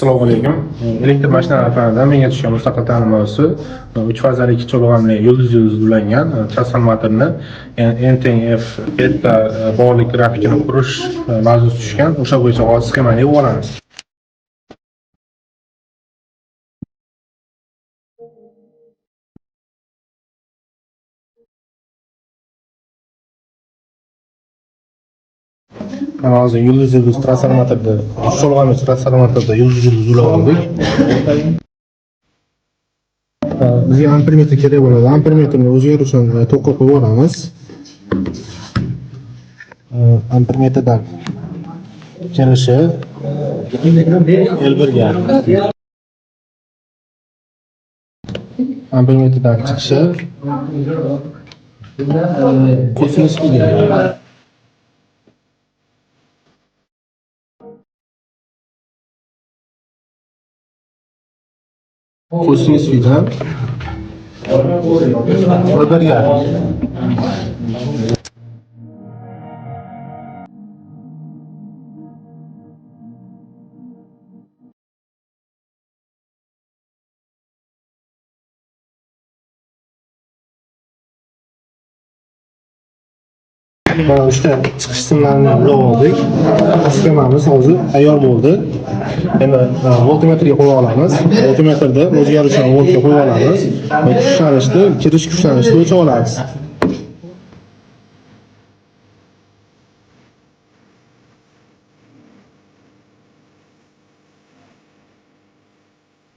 Assalomu alaykum. Elektr mashinalar fanidan menga tushgan mustaqil ta'lim mavzusi 3 fazali 2 cho'lg'amli yulduz ulangan transformatorni N F beta bog'liq grafikini qurish mavzusi tushgan. O'sha bo'yicha hozir sxemani yig'ib olamiz. Hozir yulduz transformatorda cho'lg'amli transformatorda yulduz ulab oldik. Bizga ampermetr kerak bo'ladi. Ampermetrni o'zgarish uchun to'qqa qo'yib olamiz. Ampermetrdan kelishi L1 ga. Ampermetrdan chiqishi kosinus ga. Kosinus fidan L1 ga. Mana işte chiqish simlarini ulab oldik. Sxemamiz hozir tayyor bo'ldi. Endi voltmetrga qo'yib olamiz. Voltmetrda o'zgarishni voltga qo'yib olamiz va kuchlanishni, kirish kuchlanishni o'lchab olamiz.